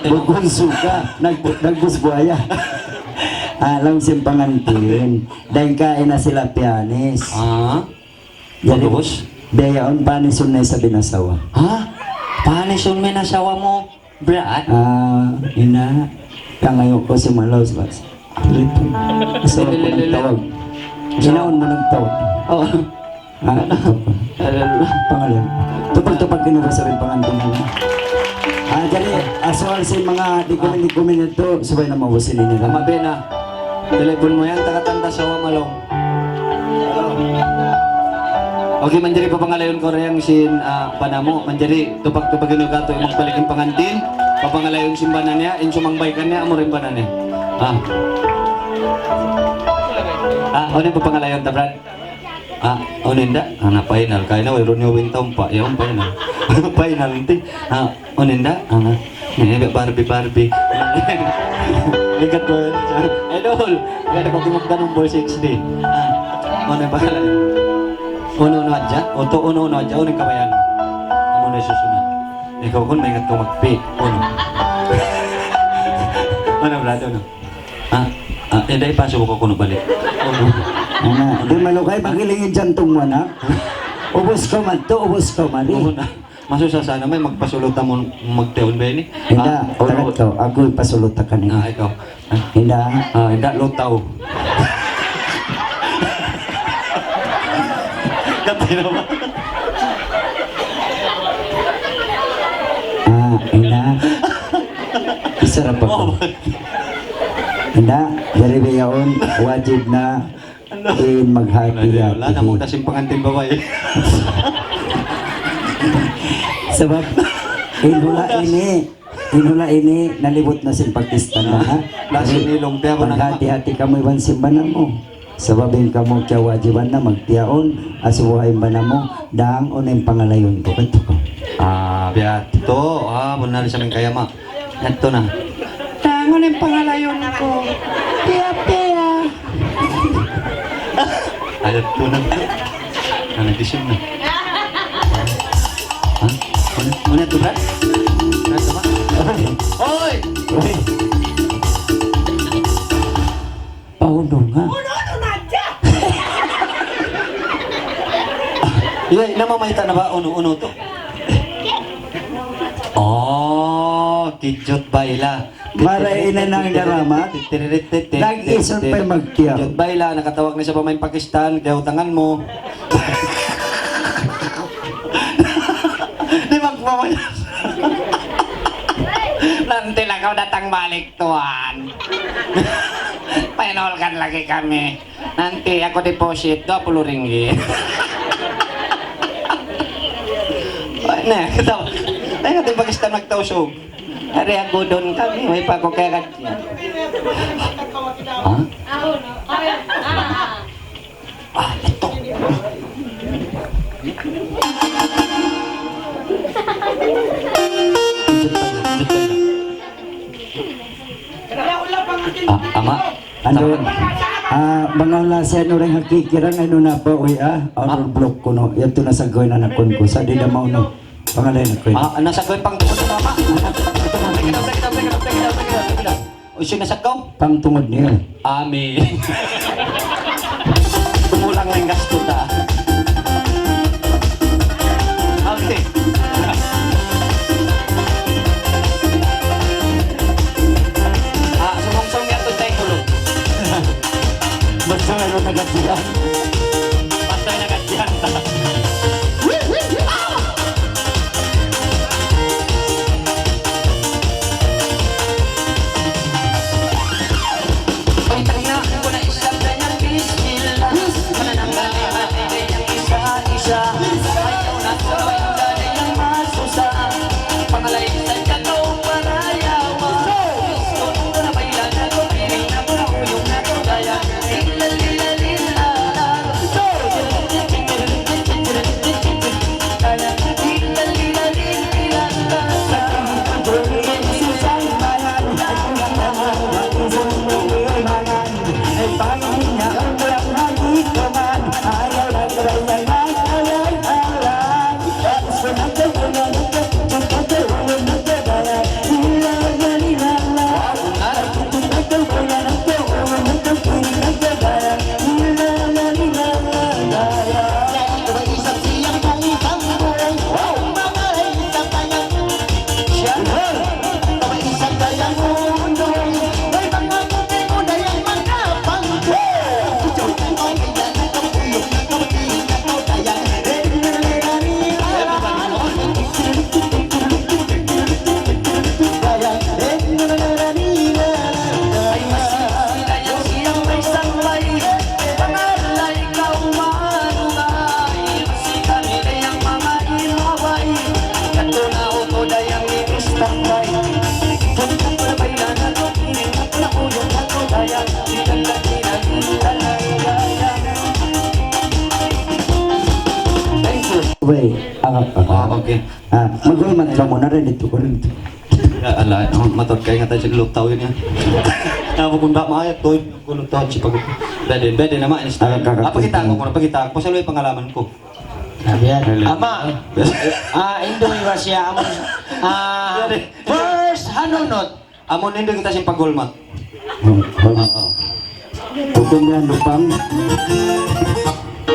Bugunso ka. Nagbusbuaya. Alam siyang pangantin. Dahil kain na sila pianis. Jadi Bagus. Dayaon panison na sa binasawa. Ha? Panison may nasawa mo, Brad? Ina. Kangayo ko si Malos. So, ako ng tawag. Ginaon mo ng tawag. Oo. Pangalan. Tupag-tupag kinuha sa rin pangantin mo. Jadi, aswal si mga di kumin ito, sabay na mawusin nila. Mabe na. Telepon mo yan, tagatanda sa Wamalong. Okay, manjari pa pangalayon ko rin sin panamo. Manjari, tupag-tupag kinuha ito, imang balikin pangantin. Papangalayon simbanan niya, insumangbaikan niya, amo rin banan niya. Ano yung papangalayon ta, Brad? Ano hindi? Final. Kaya na, wala niyo wintong pa. Yung final. Final, hindi. Ano hindi? Barbie. Ligat ko. Idol! Kaya na pagkumagda ng ball 60. Ano yung pangalayon? Uno adya? Uno adya? Uno yung kabayan? Ano na susunod? Ikaw kung may ingat kang magpi. Uno. Ano, Brad? Uno. Hindi, ipasok ko kuno balik. Ana, di malukay pagilingin jantong mo na. Ubos ko man to, ubos ko man. Masusa sana may magpasulutan mo magteon ba ni? Hindi, ulit ko. Ako ipasulutan ka niya. Ikaw. Hindi. Hindi, lutaw. Katay naman. Hindi. Sarap ako. Hindi, dari bayaon, wajib na maghati-hati. Wala na mong tasing pangantin babae. Sebab inula ini nalibot na sin Pakistan na ha. Lasi ni lumpia ko na. Maghati-hati kamu iban simbanan mo. Sababin kamu kaya wajiban na magtiyaon asubuhay ba mo daang unang pangalayon ko kanto ko. Biat to. Benar sa aming kaya ma. Ito na. Daang unang pangalayon ko. Pia. Ada to na. Nag-isip na. Mana tu, Brad? Brad, apa? Oi! Pauno nga. Iya, namamahita na ba? Uno to? Kijot baila. Maray na nang daramat. Nag-isot pa'y magtiyaw. Kijot baila, nakatawag na sa pamain Pakistan, kaya utangan mo. Di magpamaya. Nanti lang kau datang balik, Tuan. Penolkan lagi kami. Nanti aku deposit 20 ringgit. Nah, ketawa. Tayo natin Pakistan magtausog. Hari aku doon kami, may pa ako kaya kanya. Ito. Ama. Ano? Mga lasa ano rin hakikirang ano na pa uy outer block ko no. Yato na sa gawin na nakon ko. Sa di na mau no. Pangalay na ko. Nasa gawin pang tungod na ama. O siya nasa gaw? Pang tungod niya. Amin. Kumulang na yung gasto ta. Okay. Sumungsong niya ito tayo kulong. Basta meron nagatiyan. Basta nagatiyan ta. Ay, tangina ko na isang ganyan. Bismillah. Manananggal Subay, Okay. Mag-ulman ka muna rin ito ko rin ito. Ala, matod kay nga tayo sa lutaw yun yan. Ako kung da maayat to, kung lutaw si pag. Bede naman is. Pagkita ko kuno, pagkita ko sa luy pangalaman ko. Sabihan. Ama. Indoy ba siya amon? First hanunot. Amon hindi kita si pagulmat. Tukong yan lupang.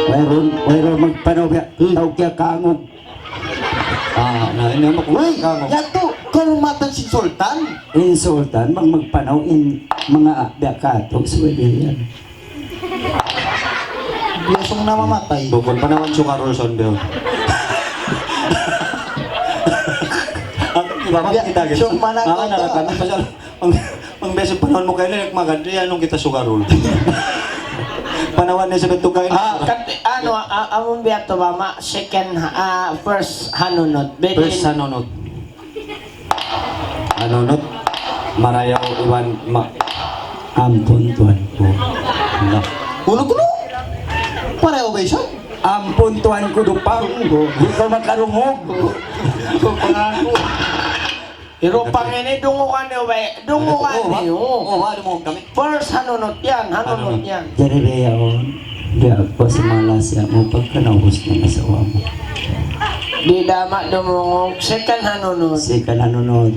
Mayroon magpanaw kaya tawag kaya kangog. Na ini mo kung Uy, kamo. yato, kalumatan si Sultan. Insultan, magpanaw in mga biakato. Subay yan. Biyasong namamatay. Bukod pa naman suka Rolson daw. Iba kita gitu. Sung manang pasal ang beso panahon mo kayo na nagmaganda anong kita suka roll. Panawan niya sa beto kayo. Among biyato ba ma first hanunot. First hanunot. Hanunot. Marayaw iwan Ampun tuan ko. Kulo-kulo. Pareho ba siya? Ampun tuan ko lupang ko. Di ko makarungog. Pangako. Pero pangini dungukan niyo ba? Dungukan niyo. Ano mo kami? First hanunot yan, hanunot yan. Jadi beyaon. Di ako sa Malaysia mo pagkanawos ng asawa mo. Di dama dumungog. Second hanunot. Si kananunod.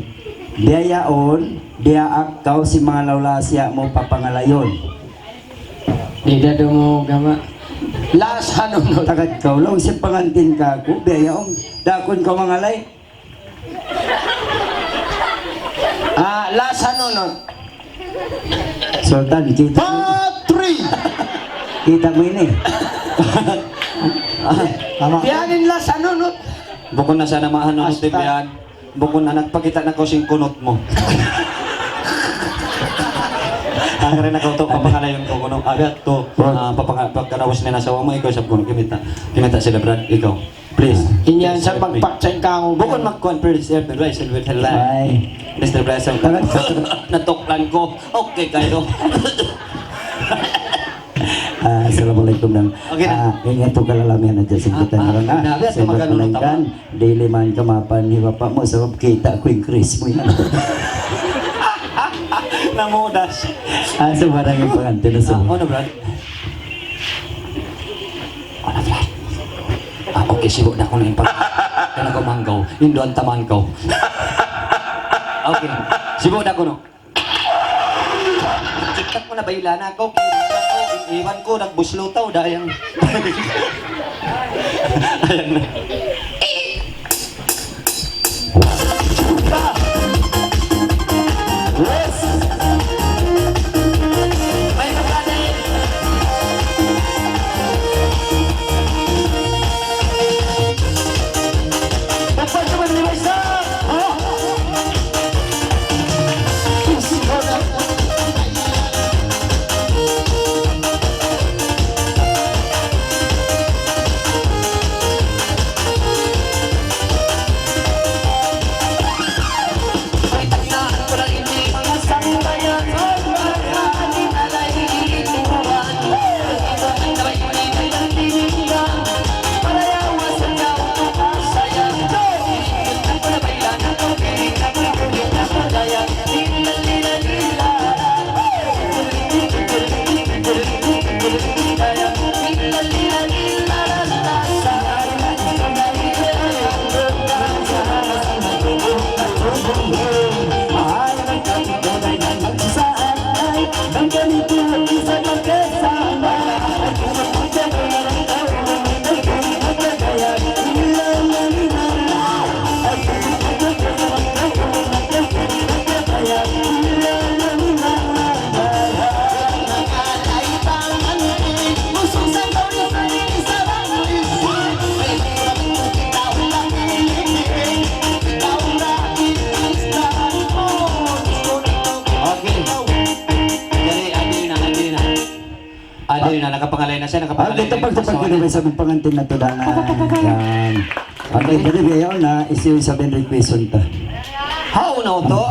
Biyayaon. Diaakaw si mga laulasya mo papangalayon. Di da dumungog ama. Last hanunot. Tagad ka lang si pangantin ka ko. Biyayaon. Dakon ka mangalay. Last hanunot. Sultan, kita mo. Patri! Kita mo ini. Tama. Piyanin last hanunot. Bukod na sana mahanunot din yan. Bukod na nagpakita na ko sing kunot mo. Ang rin ako to, papangalayon ko kuno. Agat to, pagkarawas na nasawa mo, ikaw sab kuno, kimita sila Brad, ikaw. Please. Inyan sa pagpaksan kang Bukod mag-conference every rise and with her life. Ay. Mr. Bresson, natuklan ko. Okay kayo. Assalamualaikum dan Okay na. ingat to kalalamihan na dyan sa kita na lang Nabi, sa magano ng kan daily man kamapan ni bapa mo sa kita ko yung Chris mo yan. Namudas. Sa barang yung pangantin na sa Ano, Brad? Ano, Brad? Okay, sibuk na ako na yung kaya ko manggaw. Yung doon taman ko. Okay, sibuk na ako no. Chikat mo na bayla na ako. Iwan ko, nagbuslutaw dahil ayan na. Adil na, nakapangalay na siya, nakapangalay Dito pagkakita sa pangantin na to yan. Okay, jadi beyaon na isi sa ben requestion ta. How no to?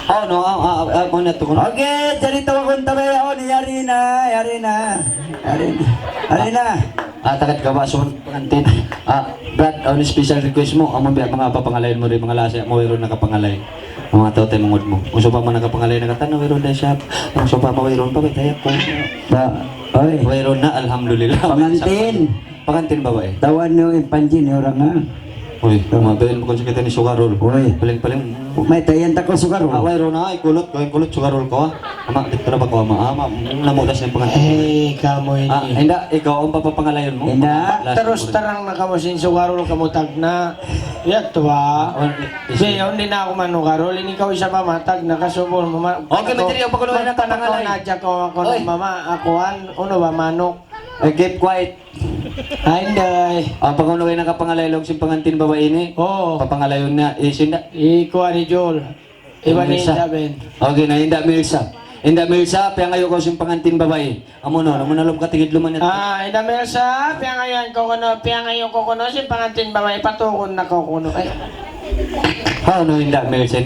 How no? Ano na to? Okay, jadi tawag ko ta beyaon yari na. takat kawason pangantin. Brad, ano special request mo? Amo biya mga papangalayon mo rin mga lasa mo wayron nakapangalayon. Ang mga tao tayo mangod mo. Uso pa mo nakapangalayon nakatanaw wayron na siya. Uso pa mawayron pa bitaya ko. Oy, Wayron na alhamdulillah. pangantin. Pangantin ba ba eh? Tawan niyo yung panjin, yung nga. Uy, mabayan mo kung sakita ni Sugarol. Uy. Paling. May tayan ta ko sugar. Wayron na ay kulot Sugarol ko. Ama dito na ba ko ama namudas ng pangantin. Eh, kamoy ni. Hindi, ikaw ang papapangalayon mo. Hinda. Terus tarang na kamusin sugarol kamutag na. Yato ba? Kasi yun din ako manugarol. Ini ikaw isa pamatag na kasubol. Okay, material pa ko naman ang kapangalay. Nadya ko ako Oy. ng mama. Akuan. Uno ba manok? Keep quiet. Ay, hindi. Ang pangunaway na kapangalayong si pangantin babae ni. Oo. Papangalayon na isinda. Ikuha ni Joel. Iba ni Milsa. Daben. Okay na Inda Milsa. Inda Milsa, paya ngayon ko si pangantin babae. Amo no, lom katigid luman ito. Ina Melsa, piya ngayon ko kuno, si pangantin ba may patukon na ko kuno. Ay, Ano Inda Milsa?